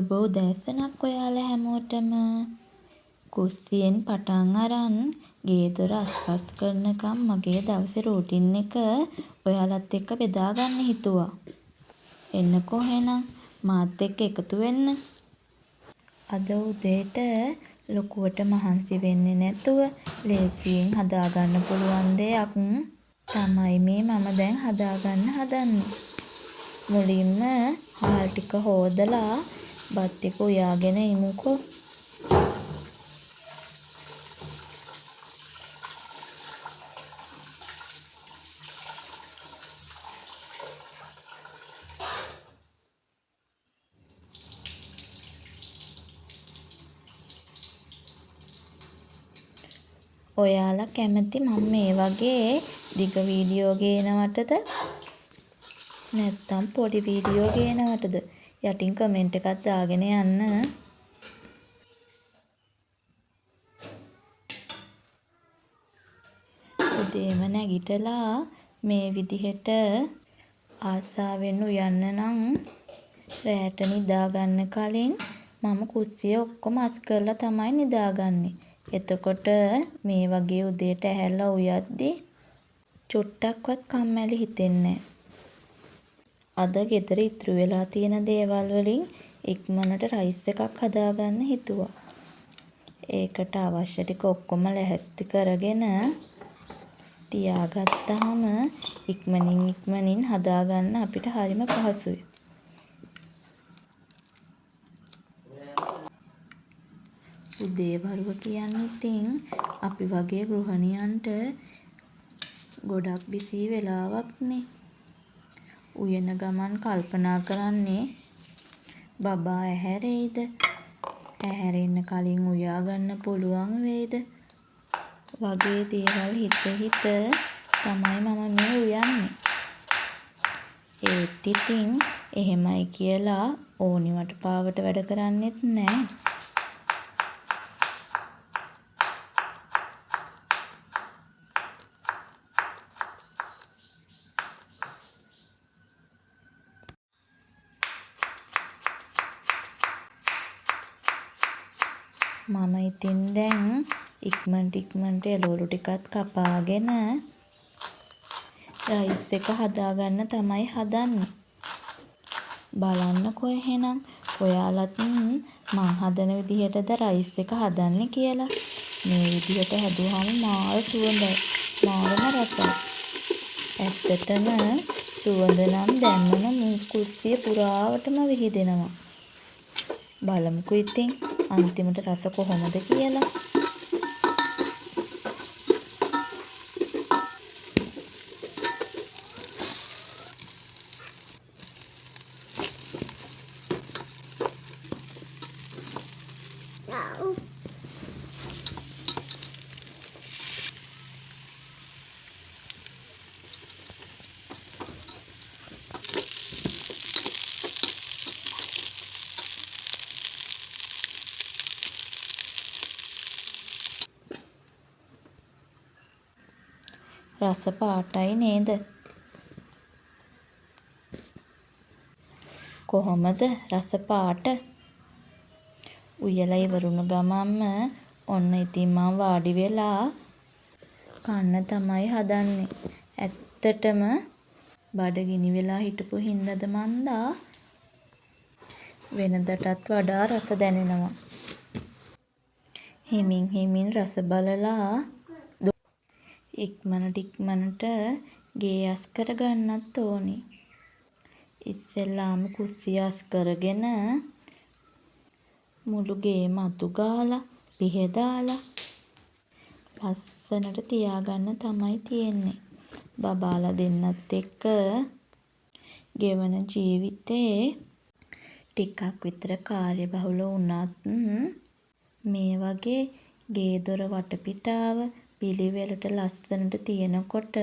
සුබ උදෑසනක් ඔයාලා හැමෝටම. කුස්සියෙන් පටන් අරන් ගේ දොර අස්පස් කරනකම් මගේ දවසේ රූටින් එක ඔයාලත් එක්ක බෙදා ගන්න හිතුවා. එන්නකෝ එහෙනම් මාත් එක්ක එකතු වෙන්න. අද උදේට ලොකුවට මහන්සි වෙන්නේ නැතුව ලේසියෙන් හදාගන්න පුළුවන් දෙයක් තමයි මේ මම දැන් හදාගන්න හදන්නේ. මුලින්ම හාල් ටික හොදලා බත් ටික උයාගෙන ඉමුකෝ. ඔයාලා කැමති මම මේ වගේ දිග වීඩියෝ ගේනවටද නැත්නම් පොඩි වීඩියෝ ගේනවටද යටින් කමෙන්ට් එකක් දාගෙන යන්න. උදේම නැගිටලා මේ විදිහට ආසාවෙන් උයන්න නම් රැට නිදා ගන්න කලින් මම කුස්සිය ඔක්කොම අස් කරලා තමයි නිදාගන්නේ. එතකොට මේ වගේ උදේට ඇහැරලා උයද්දි චුට්ටක්වත් කම්මැලි හිතෙන්නේ නැහැ. අද ගෙදර ඉතුරු වෙලා තියෙන දේවල් වලින් ඉක්මනට රයිස් එකක් හදාගන්න හිතුවා. ඒකට අවශ්‍ය ටික ඔක්කොම ලැහැස්ති කරගෙන තියාගත්තාම ඉක්මනින් හදාගන්න අපිට හරිම පහසුයි. උදේවරුව කියන්නේ ඉතින් අපි වගේ ගෘහණියන්ට ගොඩක් බිසී වෙලාවක්නේ. උයන ගමන් කල්පනා කරන්නේ බබා ඇහැරෙයිද? ඇහැරෙන්න කලින් උයා ගන්න පුළුවන් වෙයිද? වගේ දේවල් හිත තමයි මම මේ උයන්නේ. ඒත් ඉතින් එහෙමයි කියලා ඕනිවට පාවට වැඩ කරන්නෙත් නෑ. මම ඉතින් දැන් ඉක්මනට එළවලු ටිකත් කපාගෙන රයිස් එක හදාගන්න තමයි හදන්නේ. බලන්නකෝ එහෙනම් ඔයාලත් මං හදන විදිහටද රයිස් එක හදන්නේ කියලා. මේ විදිහට හැදුවම මාර සුවඳයි. මාරම රසයි. ඇත්තටම සුවඳ නම් දැම්මම මේ කුස්සිය පුරාවටම විහිදෙනවා. බලමුකෝ ඉතින් අන්තිමට රස කොහොමද කියලා. රස පාටයි නේද? කොහොමද රස පාට? උයලා ඉවරුණු ගමන්ම ඔන්න ඉතින් මම වාඩි වෙලා කන්න තමයි හදන්නේ. ඇත්තටම බඩගිනි වෙලා හිටපු හින්දාද මන්දා වෙනදටත් වඩා රස දැනෙනවා. හිමින් රස බලලා ඉක්මනට ගේ අස් කරගන්නත් ඕනේ. ඉස්සෙල්ලාම කුස්සිය අස් කරගෙන මුළු ගේම අතු ගාලා පිහදාලා ලස්සනට තියාගන්න තමයි තියෙන්නේ. බබාලා දෙන්නත් එක්ක ගෙවන ජීවිතේ ටිකක් විතර කාර්යබහුල වුණත් මේ වගේ ගේ දොර වටපිටාව පිළිවෙලට ලස්සනට තියෙනකොට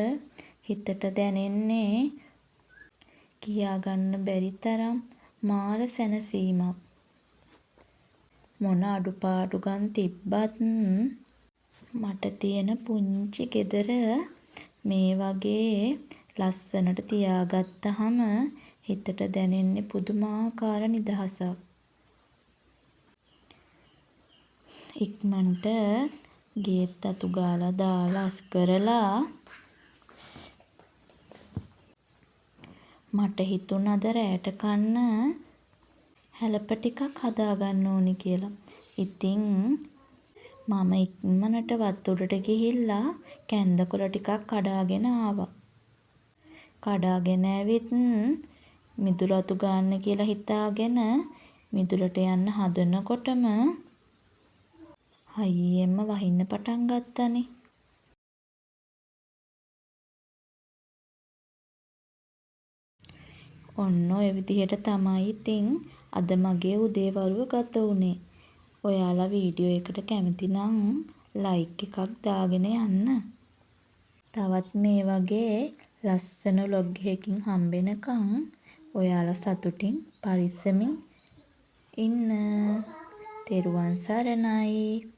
හිතට දැනෙන්නේ කියාගන්න බැරි තරම් මාර සැනසීමක්. මොන අඩුපාඩුකම් තිබ්බත් මට තියෙන පුංචි ගෙදර මේ වගේ ලස්සනට තියාගත්තහම හිතට දැනෙන්නේ පුදුමාකාර නිදහසක්. ඉක්මනට ගේත් අතු ගාලා දාලා අස් කරලා මට හිතුණ අද රෑට කන්න හැලප ටිකක් හදාගන්න ඕනි කියලා. ඉතින් මම ඉක්මනට වත්උඩට ගිහිල්ලා කැන්දකොළ ටිකක් කඩාගෙන ආවා. කඩාගෙන ඇවිත් මිදුළු අතු ගාන්න කියලා හිතාගෙන මිදුලට යන්න හදනකොටම හයියෙන්ම වහින්න පටන් ගත්තනේ. ඔන්න ඔය විදිහට තමයි ඉතින් අද මගේ උදේවරුව ගත වුනේ. ඔයාලා වීඩියෝ එකට කැමති නම් ලයික් එකක් දාගෙන යන්න. තවත් මේ වගේ ලස්සන ව්ලොග් එකකින් හම්බෙනකම් ඔයාලා සතුටින් පරිස්සමින් ඉන්න. තෙරුවන් සරණයි.